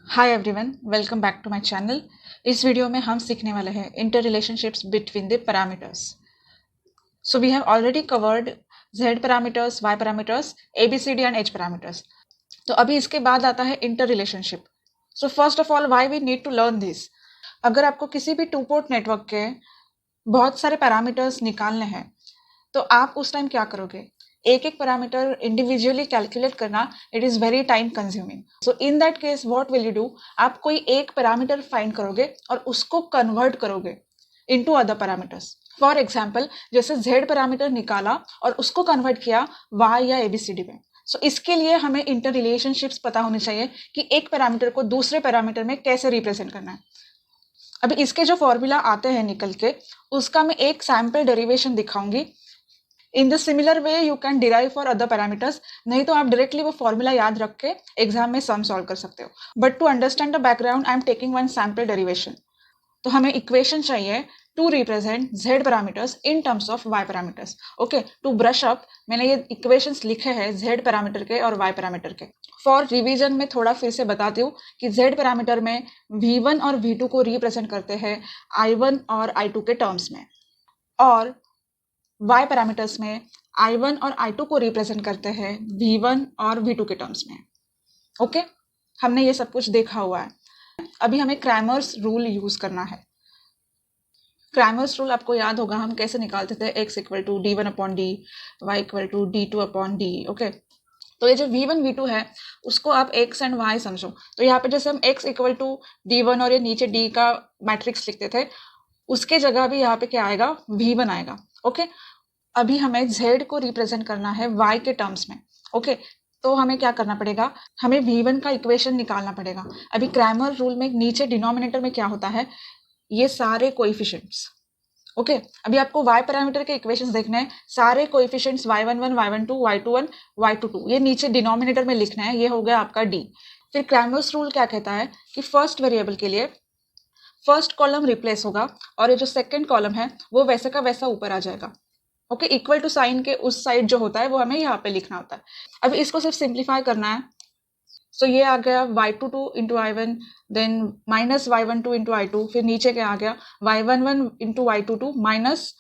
Hi everyone, welcome back to my channel. इस video में हम सीखने वाले हैं inter relationships between the parameters. So we have already covered z parameters, y parameters, ABCD and h parameters. तो अभी इसके बाद आता है inter relationship. So first of all, why we need to learn this. अगर आपको किसी भी टू पोर्ट नेटवर्क के बहुत सारे पैरामीटर्स निकालने हैं तो आप उस टाइम क्या करोगे? एक एक पैरामीटर इंडिविजुअली कैलकुलेट करना, it is very time consuming. So in that case what will you do, आप कोई एक पैरामीटर फाइंड करोगे और उसको कन्वर्ट करोगे into other parameters. For example, जैसे z पैरामीटर निकाला और उसको कन्वर्ट किया y या ABCD में। सो इसके लिए हमें इंटर रिलेशनशिप्स पता होने चाहिए कि एक पैरामीटर को दूसरे पैरामीटर में कैसे रिप्रेजेंट करना है। अभी इसके जो फॉर्मूला आते हैं निकल के, उसका मैं एक सैम्पल डेरिवेशन दिखाऊंगी। In the similar way you can derive for other parameters, नहीं तो आप डायरेक्टली वो फॉर्मूला याद रख के एग्जाम में सम सॉल्व कर सकते हो। But to understand the background I am taking one sample derivation. तो हमें इक्वेशन चाहिए to represent z parameters in terms of y parameters. Okay, to brush up मैंने ये इक्वेशंस लिखे हैं z पैरामीटर के और y पैरामीटर के। फॉर रिवीजन में थोड़ा फिर से बताती हूँ कि z पैरामीटर में v1 और v2 को रिप्रेजेंट करते हैं i1 और i2 के टर्म्स में, और y पैरामीटर्स में i1 और i2 को रिप्रेजेंट करते हैं v1 और v2 के टर्म्स में। ओके, हमने ये सब कुछ देखा हुआ है। अभी हमें क्रैमर्स रूल यूज करना है। क्रैमर्स रूल आपको याद होगा, हम कैसे निकालते थे x equal to d1 upon d, y equal to d2 upon d। Okay, तो ये जो v1 v2 है उसको आप x एंड y समझो। तो यहाँ पे जैसे हम x इक्वल टू d1 और ये नीचे d का मैट्रिक्स लिखते थे, उसके जगह भी यहाँ पे क्या आएगा, v1 आएगा। ओके, अभी हमें z को रिप्रेजेंट करना है y के टर्म्स में। ओके, तो हमें क्या करना पड़ेगा, हमें v1 का इक्वेशन निकालना पड़ेगा। अभी क्रैमर रूल में नीचे डिनोमिनेटर में क्या होता है, ये सारे कोएफिशिएंट्स। ओके, अभी आपको y पैरामीटर के इक्वेशंस देखने हैं, सारे coefficients y11, y12, y21, y22 ये नीचे डिनोमिनेटर में लिखना है। ये हो गया आपका d। फिर क्रैमर्स रूल क्या कहता है कि फर्स्ट वेरिएबल के लिए फर्स्ट कॉलम रिप्लेस होगा और ये जो सेकंड कॉलम है वो वैसे का वैसा ऊपर आ जाएगा। ओके, इक्वल टू साइन के उस साइड जो होता है वो हमें यहाँ पे लिखना होता है। अब इसको सिर्फ सिंप्लीफाई करना है। सो ये आ गया y22 into i1, then minus y12 into i2, फिर नीचे क्या आ गया y11 into y22 minus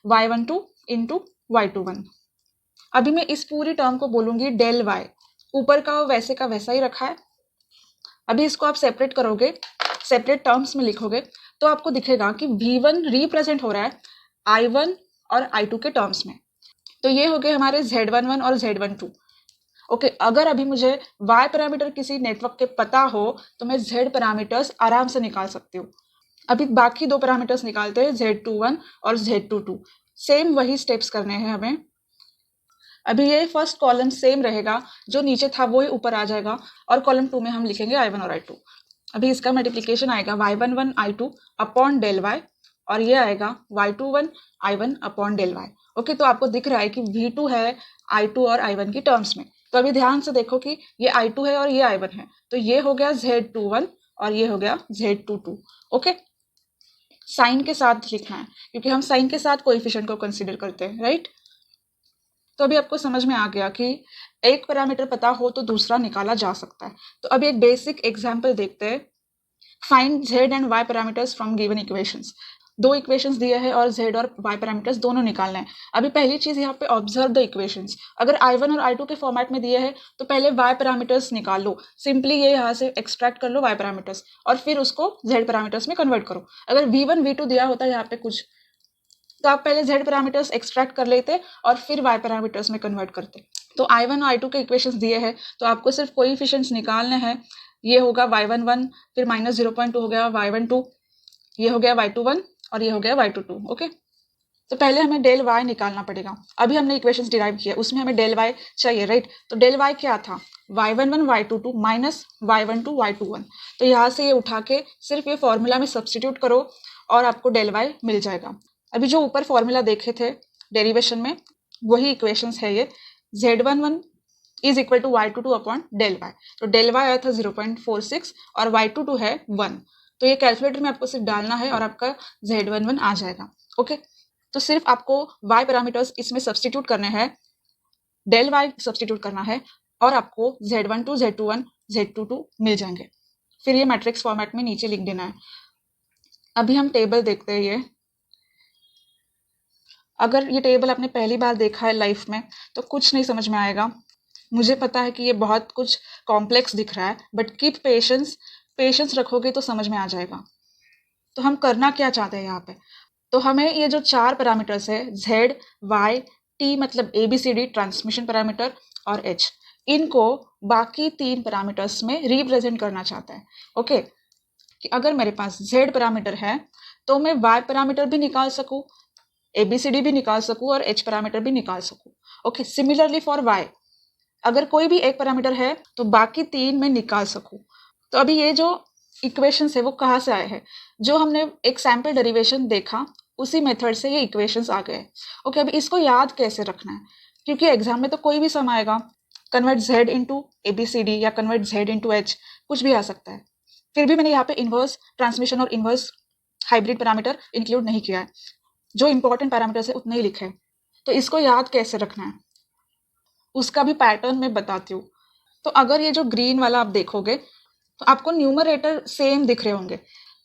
y12 into y21। अभी मैं इस पूरी टर्म को बोलूंगी डेल y, ऊपर का वैसे का वैसा ही रखा है। अभी इसको आप सेपरेट करोगे, सेपरेट टर्म्स में लिखोगे तो आपको दिखेगा कि v1 रिप्रेजेंट हो रहा है i1 और i2 के टर्म्स में। तो ये हो गए हमारे z11 और z12। ओके, अगर अभी मुझे y पैरामीटर किसी नेटवर्क के पता हो तो मैं z पैरामीटर्स आराम से निकाल सकती हूँ। अभी बाकी दो पैरामीटर्स निकालते हैं, z21 और z22। सेम वही स्टेप्स करने हैं हमें। अभी ये फर्स्ट कॉलम सेम रहेगा, जो नीचे था वो ही ऊपर आ जाएगा, और कॉलम 2 में हम लिखेंगे i1 और i2। अभी इसका मल्टीप्लिकेशन आएगा y11 i2 upon del y, और ये आएगा y21 i1 upon del y। Okay, तो आपको दिख रहा है कि v2 है i2 और i1 की टर्म्स में। तो अभी ध्यान से देखो कि ये i2 है और ये i1 है, तो ये हो गया z21 और ये हो गया z22। ओके, साइन के साथ लिखना है क्योंकि हम साइन के साथ कोएफिशिएंट को कंसीडर करते हैं, राइट। तो अभी आपको समझ में आ गया कि एक पैरामीटर पता हो तो दूसरा निकाला जा सकता है। तो अभी एक बेसिक एग्जांपल देखते हैं। Find z and y parameters from given equations. दो इक्वेशंस दिए हैं और z और y पैरामीटर्स दोनों निकालना है। अभी पहली चीज यहाँ पे ऑब्जर्व द इक्वेशंस। अगर i1 और i2 के फॉर्मेट में दिए हैं तो पहले y पैरामीटर्स निकाल लो। सिंपली ये यहाँ से एक्सट्रैक्ट कर लो y पैरामीटर्स और फिर उसको z पैरामीटर्स में कन्वर्ट करो। अगर v1 v2 दिया होता है यहाँ पे कुछ, तो आप पहले z पैरामीटर्स एक्सट्रैक्ट कर लेते और फिर y पैरामीटर्स में कन्वर्ट करते। तो i1 और i2 के इक्वेशंस दिए हैं तो आपको सिर्फ कोएफिशिएंट्स निकालने हैं। ये होगा y11, फिर माइनस 0.2 हो गया y12, ये हो गया y21 और ये हो गया y22। ओके, तो पहले हमें डेल y निकालना पड़ेगा। अभी हमने इक्वेशंस डिराइव किया, उसमें हमें डेल y चाहिए, राइट। तो डेल y क्या था, y11 y22 minus y12 y21। तो यहाँ से ये उठा के सिर्फ ये फॉर्मूला में सब्सटीट्यूट करो और आपको डेल y मिल जाएगा। अभी जो ऊपर फॉर्मूला देखे थे डेरिवेशन में, वही इक्वेशंस है ये। z11 is equal to y22 upon del y। तो डेल y आया था 0.46 और y22 है 1। तो ये कैलकुलेटर में आपको सिर्फ डालना है और आपका z11 आ जाएगा। ओके, तो सिर्फ आपको y पैरामीटर्स इसमें सब्सटीट्यूट करने हैं, डेल y सब्सटीट्यूट करना है और आपको z12 z21 z22 मिल जाएंगे। फिर ये मैट्रिक्स फॉर्मेट में नीचे लिख देना है। अभी हम टेबल देखते हैं। ये अगर ये टेबल आपने पहली बार देखा है लाइफ में तो कुछ नहीं समझ में आएगा। मुझे पता है कि ये बहुत कुछ कॉम्प्लेक्स दिख रहा है, बट कीप पेशेंस, पेशेंस रखोगे तो समझ में आ जाएगा। तो हम करना क्या चाहते हैं यहाँ पे, तो हमें ये जो 4 पैरामीटर्स है Z, Y, T मतलब ABCD ट्रांसमिशन पैरामीटर और H, इनको बाकी 3 पैरामीटर्स में रिप्रेजेंट करना चाहते हैं। ओके, कि अगर मेरे पास Z पैरामीटर है तो मैं Y पैरामीटर भी निकाल सकूँ, ABCD भी निकाल सकूँ और H पैरामीटर भी निकाल सकूँ। ओके, सिमिलरली फॉर Y, अगर कोई भी एक पैरामीटर है तो बाकी 3 में निकाल सकूँ। तो अभी ये जो इक्वेशंस है वो कहाँ से आए हैं, जो हमने एक सैम्पल डेरिवेशन देखा उसी मेथड से ये इक्वेशंस आ गए। ओके, अभी इसको याद कैसे रखना है, क्योंकि एग्जाम में तो कोई भी सम आएगा, कन्वर्ट Z इंटू ABCD या कन्वर्ट Z इंटू H, कुछ भी आ सकता है। फिर भी मैंने यहाँ पे इन्वर्स ट्रांसमिशन और इन्वर्स हाइब्रिड पैरामीटर इंक्लूड नहीं किया है, जो इंपॉर्टेंट पैरामीटर्स है उतने ही लिखे हैं। तो इसको याद कैसे रखना है उसका भी पैटर्न मैं बताती हूँ। तो अगर ये जो ग्रीन वाला आप देखोगे तो आपको न्यूमरेटर सेम दिख रहे होंगे।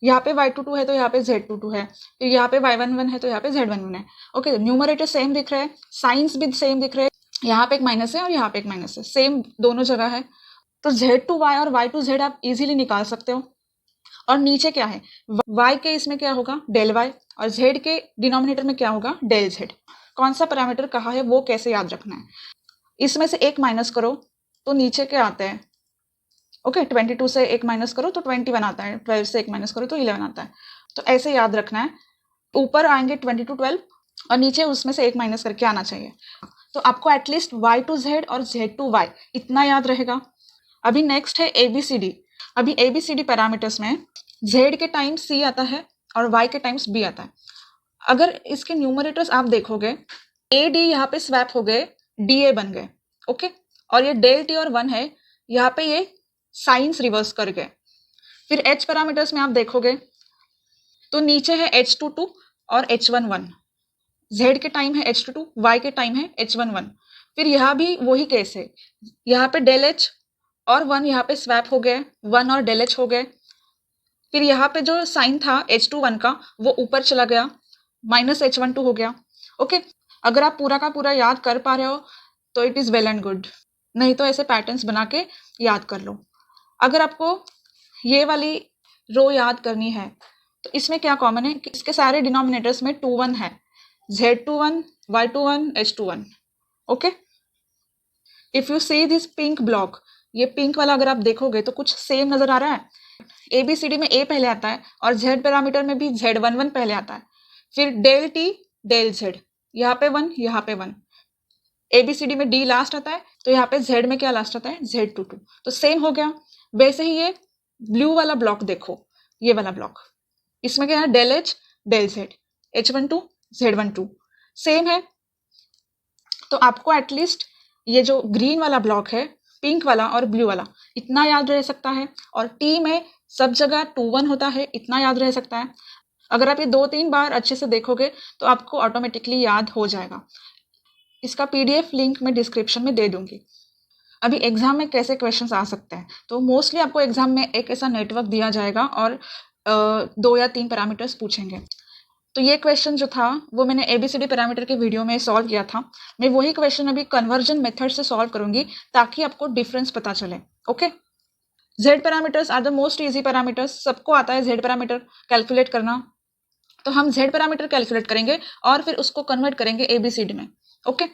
यहाँ पे Y22 है तो यहाँ पे Z22 है, फिर यहाँ पे Y11 है तो यहाँ पे Z11 है। ओके, न्यूमरेटर सेम दिख रहे हैं, साइंस भी सेम दिख रहे हैं, यहाँ पे एक माइनस है और यहाँ पे एक माइनस है, सेम दोनों जगह है। तो Z2Y और Y2Z आप इजीली निकाल सकते हो। और नीचे क्या है, Y के इसमें क्या होगा डेल Y, और Z के डिनोमिनेटर में क्या होगा डेल Z। कौन सा पैरामीटर कहाँ है वो कैसे याद रखना है, इसमें से एक माइनस करो तो नीचे क्या आते हैं। ओके, 22 से एक माइनस करो तो 21 आता है, 12 से एक माइनस करो तो 11 आता है। तो ऐसे याद रखना है, ऊपर आएंगे 22 12 और नीचे उसमें से एक माइनस करके आना चाहिए। तो आपको एटलीस्ट Y2Z और Z2Y इतना याद रहेगा। अभी नेक्स्ट है ABCD। अभी ABCD पैरामीटर्स में Z के टाइम्स C आता है और Y के टाइम्स B आता है। अगर इसके न्यूमरेटर्स आप देखोगे, AD यहाँ पे स्वैप हो गए, DA बन गए। ओके, और ये डेल T और 1 है, यहाँ पे ये साइंस रिवर्स कर गए। फिर H पैरामीटर्स में आप देखोगे तो नीचे है H22 और H11, Z के टाइम है H22, Y के टाइम है H11। फिर यहाँ भी वही केस है, यहाँ पे डेल H और 1 यहाँ पे स्वैप हो गए, 1 और डेल H हो गए। फिर यहाँ पे जो साइन था H21 का वो ऊपर चला गया, माइनस H12 हो गया। ओके, अगर आप पूरा का पूरा याद कर पा रहे हो तो it is well and good, नहीं तो ऐसे पैटर्न्स बना के याद कर लो। अगर आपको ये वाली रो याद करनी है तो इसमें क्या कॉमन है कि इसके सारे डिनोमिनेटर्स में 2 1 है, Z21, Y21, H21। Okay, if you see this pink block, ये पिंक वाला अगर आप देखोगे तो कुछ सेम नजर आ रहा है। ABCD में A पहले आता है और Z पैरामीटर में भी Z11 पहले आता है, फिर डेल T डेल Z, यहाँ पे 1 यहाँ पे 1। ABCD में D लास्ट आता है तो यहाँ पे Z में क्या लास्ट आता है Z22, तो सेम हो गया। वैसे ही ये ब्लू वाला ब्लॉक देखो, ये वाला ब्लॉक, इसमें क्या है del H del Z, H12 Z12 same है। तो आपको एटलीस्ट ये जो ग्रीन वाला ब्लॉक है, पिंक वाला और ब्लू वाला, इतना याद रह सकता है। और T में सब जगह 2 1 होता है, इतना याद रह सकता है। अगर आप ये 2-3 बार अच्छे से देखोगे तो आपको ऑटोमेटिकली याद हो जाएगा। इसका PDF लिंक मैं डिस्क्रिप्शन में दे दूंगी। अभी एग्जाम में कैसे क्वेश्चंस आ सकते हैं, तो मोस्टली आपको एग्जाम में एक ऐसा नेटवर्क दिया जाएगा और 2 या 3 पैरामीटर्स पूछेंगे। तो ये क्वेश्चन जो था वो मैंने ABCD पैरामीटर के वीडियो में सॉल्व किया था। मैं वही क्वेश्चन अभी कन्वर्जन मेथड से सॉल्व करूंगी ताकि आपको डिफरेंस पता चले। Okay, Z parameters are the most easy parameters, सबको आता है Z पैरामीटर कैलकुलेट करना। तो हम Z पैरामीटर कैलकुलेट करेंगे और फिर उसको कन्वर्ट करेंगे ABCD में। Okay,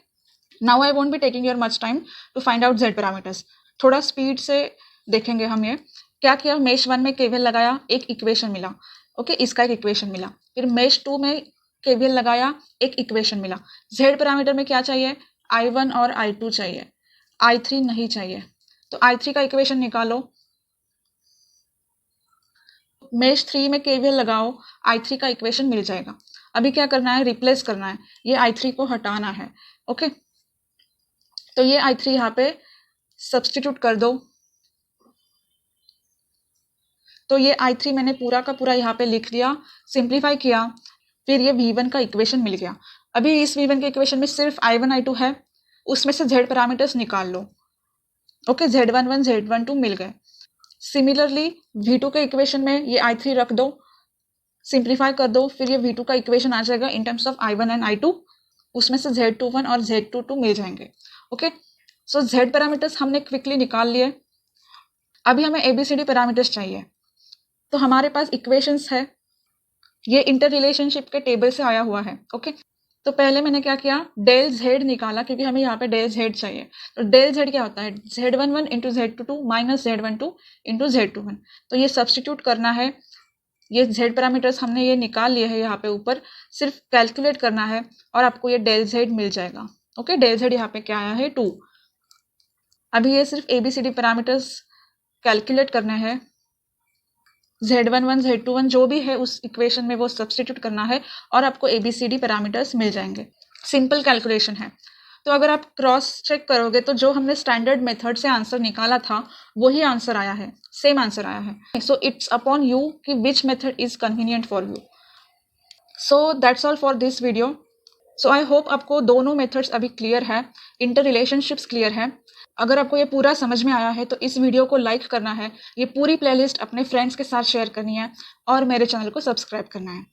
now I won't be taking your much time to find out Z parameters. थोड़ा स्पीड से देखेंगे हम। ये क्या किया, मेश 1 में KVL लगाया, एक इक्वेशन मिला। ओके, इसका एक इक्वेशन मिला। फिर मेश 2 में KVL लगाया, एक इक्वेशन मिला। Z पैरामीटर में क्या चाहिए, I1 और I2 चाहिए, I3 नहीं चाहिए। तो I3 का इक्वेशन निकालो, मेश 3 में KVL लगाओ, I3 का इक्वेशन मिल जाएगा। अभी क्या करना है, रिप्लेस करना है, ये I3 को हटाना है। ओके, तो ये I3 यहाँ पे सब्सटीट्यूट कर दो। तो ये I3 मैंने पूरा का पूरा यहाँ पे लिख लिया, सिंप्लीफाई किया, फिर ये V1 का इक्वेशन मिल गया। अभी इस V1 के इक्वेशन में सिर्फ I1 I2 है, उसमें से Z पैरामीटर्स निकाल लो। ओके, Z11 Z12 मिल गए। सिमिलरली V2 के इक्वेशन में ये I3 रख दो, सिंप्लीफाई कर दो, फिर ये V2 का इक्वेशन आ जाएगा इन terms of I1 and I2, उसमें से Z21 और Z22 मिल जाएंगे। ओके, सो Z पैरामीटर्स हमने क्विकली निकाल लिए। अभी हमें ABCD पैरामीटर्स चाहिए, तो हमारे पास इक्वेशंस है, ये इंटर रिलेशनशिप के टेबल से आया हुआ है। ओके, तो पहले मैंने क्या किया, डेल Z निकाला, क्योंकि हमें यहाँ पे डेल Z चाहिए। तो डेल Z क्या होता है, Z11 into Z22 minus Z12 into Z21। तो ये सब्सटीट्यूट करना है, ये Z पैरामीटर्स हमने ये निकाल लिए हैं यहाँ पे ऊपर, सिर्फ कैलकुलेट करना है और आपको ये डेल Z मिल जाएगा। ओके, डेल Z यहाँ पे क्या आया है 2। अभी ये सिर्फ ABCD पैरामीटर्स कैलकुलेट करने हैं, Z11 Z21 जो भी है उस इक्वेशन में वो सब्सटीट्यूट करना है और आपको ABCD पैरामीटर्स मिल जाएंगे। सिंपल कैलकुलेशन है। तो अगर आप क्रॉस चेक करोगे तो जो हमने स्टैंडर्ड मेथड से आंसर निकाला था वही आंसर आया है, सेम आंसर आया है। सो इट्स अपॉन यू कि which method is convenient for you. So that's all for this video. So I hope आपको दोनों मेथड्स अभी क्लियर है, इंटर रिलेशनशिप्स क्लियर है। अगर आपको ये पूरा समझ में आया है तो इस वीडियो को लाइक करना है, ये पूरी प्लेलिस्ट अपने फ्रेंड्स के साथ शेयर करनी है और मेरे चैनल को सब्सक्राइब करना है।